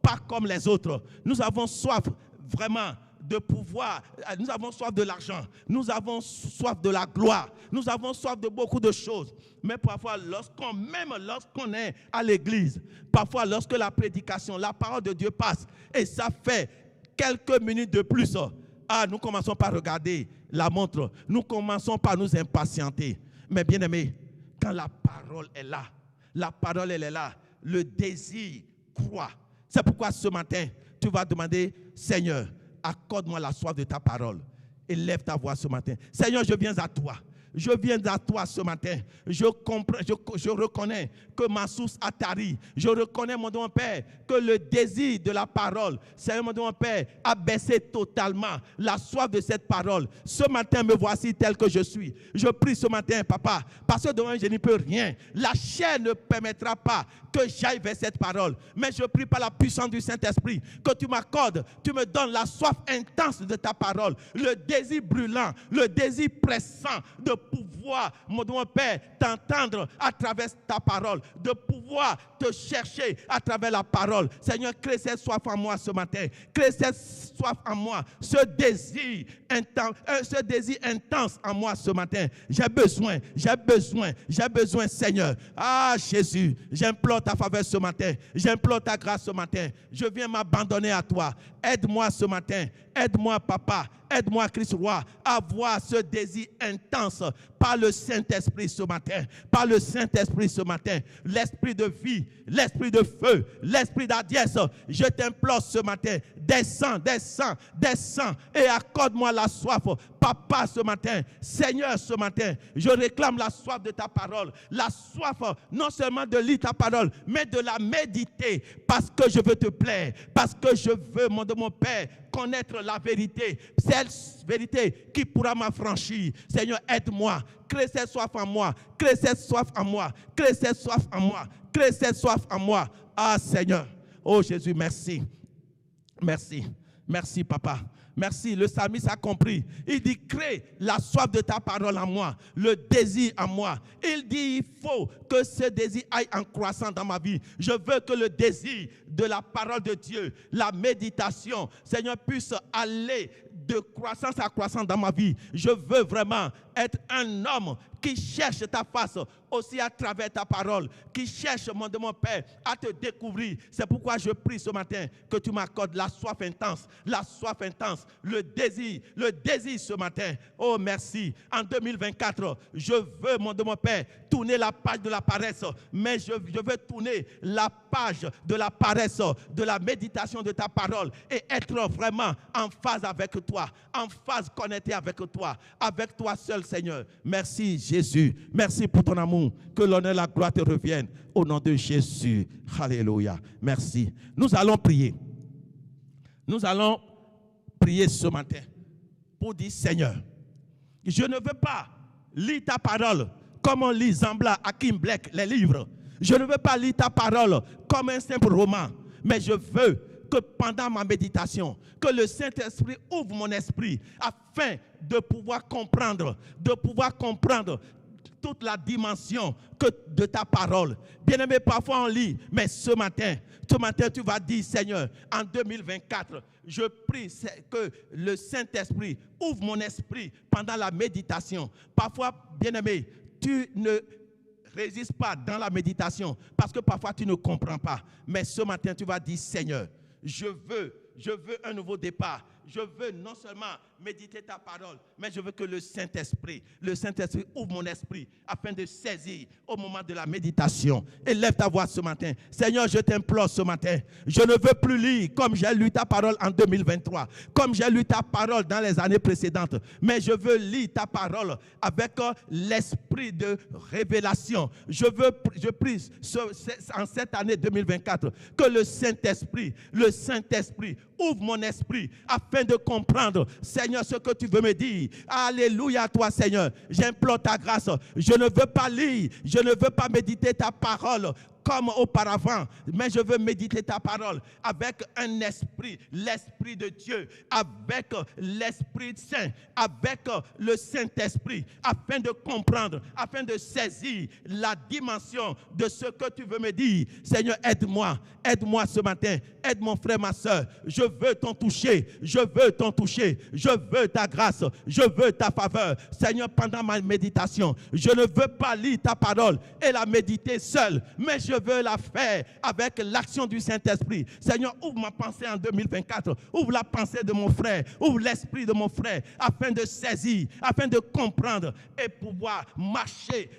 pas comme les autres. Nous avons soif vraiment de pouvoir, nous avons soif de l'argent, nous avons soif de la gloire, nous avons soif de beaucoup de choses. Mais parfois, lorsqu'on est à l'église, parfois lorsque la prédication, la parole de Dieu passe, et ça fait quelques minutes de plus, nous commençons par regarder la montre, nous commençons par nous impatienter. Mais bien aimé, quand la parole est là, elle est là, le désir croît. C'est pourquoi ce matin, tu vas demander, Seigneur, accorde-moi la soif de ta parole. Élève ta voix ce matin. Seigneur, je viens à toi. Je viens à toi ce matin. Je reconnais que ma source a tari. Je reconnais, mon Dieu, mon Père, que le désir de la parole, Seigneur, mon Dieu, mon Père, a baissé totalement la soif de cette parole. Ce matin, me voici tel que je suis. Je prie ce matin, Papa, parce que demain, je n'y peux rien. La chair ne permettra pas que j'aille vers cette parole. Mais je prie par la puissance du Saint-Esprit que tu m'accordes, tu me donnes la soif intense de ta parole, le désir brûlant, le désir pressant de pouvoir, mon Père, t'entendre à travers ta parole, de pouvoir te chercher à travers la parole. Seigneur, crée cette soif en moi ce matin. Crée cette soif en moi, ce désir intense en moi ce matin. J'ai besoin, Seigneur. Ah, Jésus, j'implore ta faveur ce matin. J'implore ta grâce ce matin. Je viens m'abandonner à toi. Aide-moi ce matin. Aide-moi, Papa. Aide-moi, Christ roi, à voir ce désir intense par le Saint-Esprit ce matin. Par le Saint-Esprit ce matin. L'esprit de vie, l'esprit de feu, l'esprit d'Adiès. Je t'implore ce matin. Descends et accorde-moi la soif. Papa, ce matin, Seigneur, ce matin, je réclame la soif de ta parole. La soif, non seulement de lire ta parole, mais de la méditer. Parce que je veux te plaire. Parce que je veux, mon Père, connaître la vérité. Cette vérité qui pourra m'affranchir. Seigneur, aide-moi. Crée cette soif en moi. Crée cette soif en moi. Crée cette soif en moi. Crée cette soif en moi. Ah, Seigneur. Oh, Jésus, merci. Merci. Merci, Papa. Merci, le psalmiste a compris. Il dit, crée la soif de ta parole en moi, le désir en moi. Il dit, il faut que ce désir aille en croissant dans ma vie. Je veux que le désir de la parole de Dieu, la méditation, Seigneur, puisse aller de croissance à croissance dans ma vie. Je veux vraiment être un homme qui cherche ta face aussi à travers ta parole, qui cherche, mon Père, à te découvrir. C'est pourquoi je prie ce matin que tu m'accordes la soif intense, le désir ce matin. Oh, merci. En 2024, je veux, mon Père, tourner la page de la paresse, mais je veux tourner la page de la paresse, de la méditation de ta parole et être vraiment en phase avec toi, en phase connectée avec toi seul, Seigneur. Merci, Jésus. Merci pour ton amour. Que l'honneur et la gloire te reviennent au nom de Jésus. Alléluia. Merci. Nous allons prier. Nous allons prier ce matin pour dire, Seigneur, je ne veux pas lire ta parole comme on lit Zambla, Hakim Blake, les livres. Je ne veux pas lire ta parole comme un simple roman, mais je veux que pendant ma méditation, que le Saint-Esprit ouvre mon esprit afin de pouvoir comprendre toute la dimension de ta parole. Bien-aimé, parfois on lit, mais ce matin, tu vas dire, Seigneur, en 2024, je prie que le Saint-Esprit ouvre mon esprit pendant la méditation. Parfois, bien-aimé, tu ne résistes pas dans la méditation parce que parfois tu ne comprends pas. Mais ce matin, tu vas dire, Seigneur, je veux un nouveau départ. Je veux non seulement méditer ta parole, mais je veux que le Saint-Esprit ouvre mon esprit afin de saisir au moment de la méditation. Élève ta voix ce matin. Seigneur, je t'implore ce matin. Je ne veux plus lire comme j'ai lu ta parole en 2023, comme j'ai lu ta parole dans les années précédentes, mais je veux lire ta parole avec l'esprit de révélation. Je prie en cette année 2024 que le Saint-Esprit ouvre mon esprit afin de comprendre, Seigneur, ce que tu veux me dire. Alléluia à toi, Seigneur. J'implore ta grâce. Je ne veux pas lire, je ne veux pas méditer ta parole comme auparavant, mais je veux méditer ta parole avec un esprit, l'Esprit de Dieu, avec l'Esprit Saint, avec le Saint-Esprit, afin de comprendre, afin de saisir la dimension de ce que tu veux me dire. Seigneur, aide-moi ce matin, aide mon frère, ma soeur. Je veux t'en toucher, je veux ta grâce, je veux ta faveur. Seigneur, pendant ma méditation, je ne veux pas lire ta parole et la méditer seul, mais je veux la faire avec l'action du Saint-Esprit. Seigneur, ouvre ma pensée en 2024. Ouvre la pensée de mon frère. Ouvre l'esprit de mon frère afin de saisir, afin de comprendre et pouvoir marcher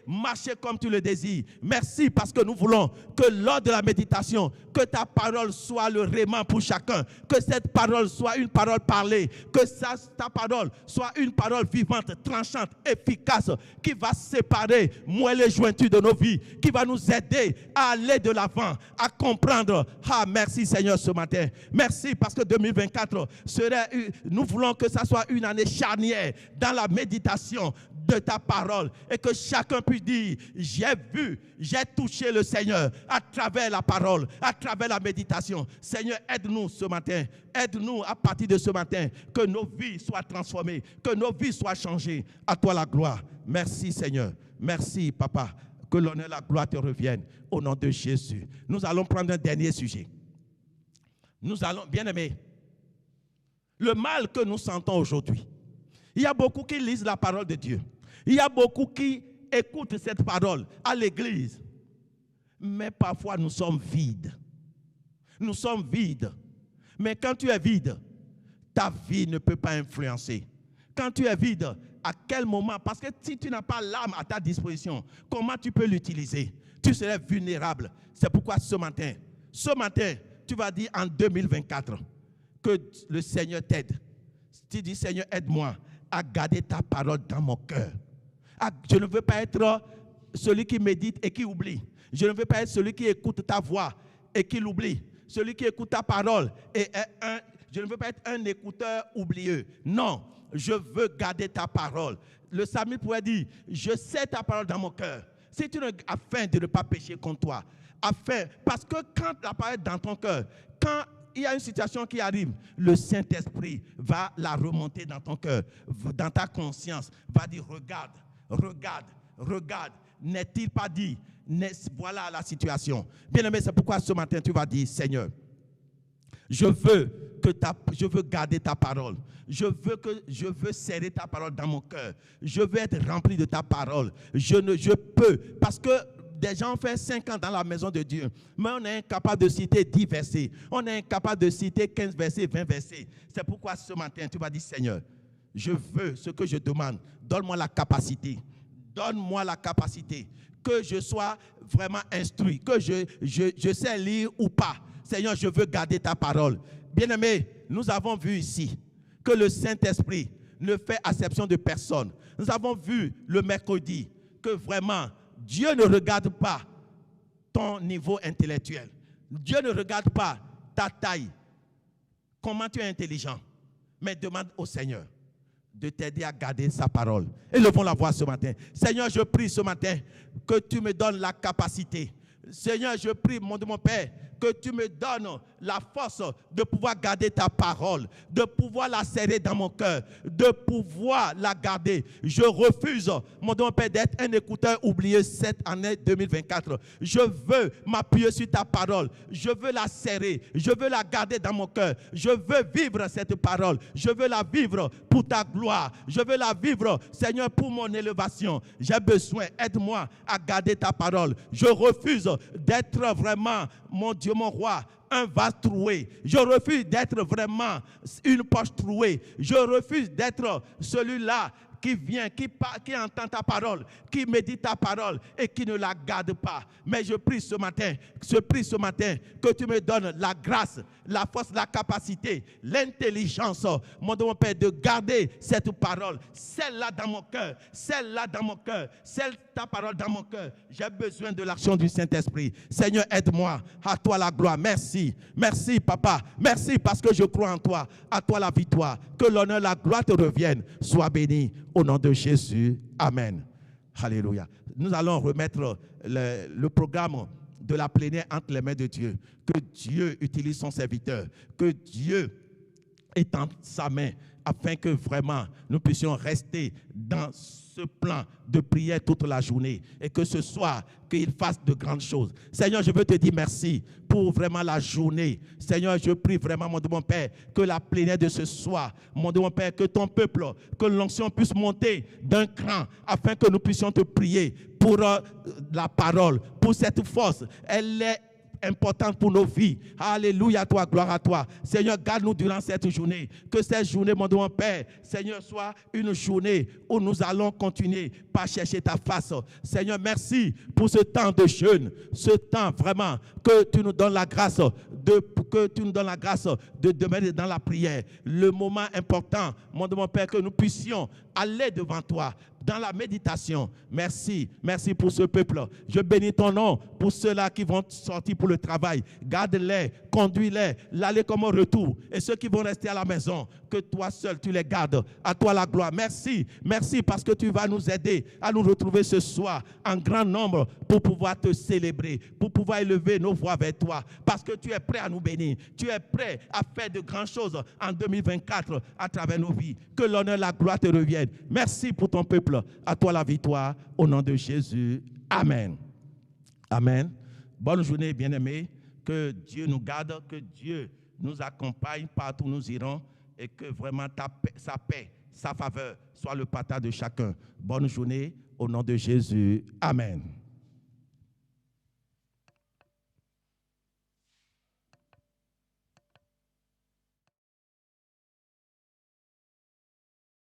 comme tu le désires. Merci parce que nous voulons que lors de la méditation, que ta parole soit le réma pour chacun. Que cette parole soit une parole parlée. Que ta parole soit une parole vivante, tranchante, efficace, qui va séparer moelle et jointure de nos vies, qui va nous aider à aller de l'avant, à comprendre. Ah, merci Seigneur ce matin. Merci parce que 2024 nous voulons que ça soit une année charnière dans la méditation de ta parole et que chacun puisse dire, j'ai vu, j'ai touché le Seigneur à travers la parole, à travers la méditation. Seigneur, aide-nous ce matin, aide-nous à partir de ce matin, que nos vies soient transformées, que nos vies soient changées. À toi la gloire. Merci Seigneur, merci Papa, que l'honneur et la gloire te reviennent au nom de Jésus. Nous allons prendre un dernier sujet. Nous allons, bien-aimés, le mal que nous sentons aujourd'hui. Il y a beaucoup qui lisent la parole de Dieu. Il y a beaucoup qui écoutent cette parole à l'église. Mais parfois nous sommes vides. Nous sommes vides. Mais quand tu es vide, ta vie ne peut pas influencer. Quand tu es vide, à quel moment? Parce que si tu n'as pas l'âme à ta disposition, comment tu peux l'utiliser? Tu serais vulnérable. C'est pourquoi ce matin, tu vas dire en 2024 que le Seigneur t'aide. Tu dis, Seigneur, aide-moi à garder ta parole dans mon cœur. Je ne veux pas être celui qui médite et qui oublie. Je ne veux pas être celui qui écoute ta voix et qui l'oublie. Celui qui écoute ta parole je ne veux pas être un écouteur oublieux. Non, je veux garder ta parole. Le psalmiste pourrait dire, je sais ta parole dans mon cœur. Afin de ne pas pécher contre toi. Parce que quand la parole est dans ton cœur, quand il y a une situation qui arrive, le Saint-Esprit va la remonter dans ton cœur, dans ta conscience, va dire, regarde, n'est-il pas dit, voilà la situation. Bien-aimé, c'est pourquoi ce matin tu vas dire, Seigneur, je veux garder ta parole. Je veux serrer ta parole dans mon cœur. Je veux être rempli de ta parole. Je peux, parce que des gens ont fait 5 ans dans la maison de Dieu, mais on est incapable de citer 10 versets. On est incapable de citer 15 versets, 20 versets. C'est pourquoi ce matin, tu vas dire, Seigneur, je veux ce que je demande. Donne-moi la capacité. Donne-moi la capacité. Que je sois vraiment instruit. Que je sais lire ou pas. Seigneur, je veux garder ta parole. Bien-aimés, nous avons vu ici que le Saint-Esprit ne fait acception de personne. Nous avons vu le mercredi que vraiment, Dieu ne regarde pas ton niveau intellectuel. Dieu ne regarde pas ta taille, comment tu es intelligent. Mais demande au Seigneur de t'aider à garder sa parole. Élevons la voix ce matin. Seigneur, je prie ce matin que tu me donnes la capacité. Seigneur, je prie, mon Père, que tu me donnes la force de pouvoir garder ta parole, de pouvoir la serrer dans mon cœur, de pouvoir la garder. Je refuse, mon Père, d'être un écouteur oublié cette année 2024. Je veux m'appuyer sur ta parole. Je veux la serrer. Je veux la garder dans mon cœur. Je veux vivre cette parole. Je veux la vivre pour ta gloire. Je veux la vivre, Seigneur, pour mon élévation. J'ai besoin, aide-moi à garder ta parole. Je refuse d'être vraiment, mon Dieu, mon roi, un vase troué. Je refuse d'être vraiment une poche trouée. Je refuse d'être celui-là qui vient, qui entend ta parole, qui médite ta parole et qui ne la garde pas. Mais je prie ce matin que tu me donnes la grâce, la force, la capacité, l'intelligence, mon Père, de garder cette parole, celle-là dans mon cœur, ta parole dans mon cœur. J'ai besoin de l'action du Saint-Esprit. Seigneur, aide-moi. À toi la gloire. Merci. Merci, Papa. Merci parce que je crois en toi. À toi la victoire. Que l'honneur, la gloire te reviennent. Sois béni au nom de Jésus. Amen. Alléluia. Nous allons remettre le programme de la plénière entre les mains de Dieu. Que Dieu utilise son serviteur. Que Dieu étende sa main afin que vraiment nous puissions rester dans ce plan de prière toute la journée et que ce soir, qu'il fasse de grandes choses. Seigneur, je veux te dire merci pour vraiment la journée. Seigneur, je prie vraiment, mon Dieu, mon Père, que la plénière de ce soir, mon Dieu, mon Père, que ton peuple, que l'onction puisse monter d'un cran afin que nous puissions te prier pour la parole, pour cette force. Elle est importante pour nos vies. Alléluia, toi, gloire à toi. Seigneur, garde-nous durant cette journée. Que cette journée, mon Dieu, mon Père, Seigneur, soit une journée où nous allons continuer par chercher ta face. Seigneur, merci pour ce temps de jeûne, ce temps vraiment que tu nous donnes la grâce de demeurer dans la prière. Le moment important, mon Dieu, mon Père, que nous puissions aller devant toi dans la méditation. Merci pour ce peuple. Je bénis ton nom pour ceux-là qui vont sortir pour le travail. Garde-les, conduis-les, l'aller comme au retour. Et ceux qui vont rester à la maison, que toi seul tu les gardes. À toi la gloire. Merci parce que tu vas nous aider à nous retrouver ce soir en grand nombre pour pouvoir te célébrer, pour pouvoir élever nos voix vers toi. Parce que tu es prêt à nous bénir. Tu es prêt à faire de grandes choses en 2024 à travers nos vies. Que l'honneur et la gloire te reviennent. Merci pour ton peuple. À toi la victoire, au nom de Jésus. Amen. Amen. Bonne journée, bien-aimés. Que Dieu nous garde, que Dieu nous accompagne partout où nous irons et que vraiment sa paix, sa faveur soit le partage de chacun. Bonne journée, au nom de Jésus. Amen.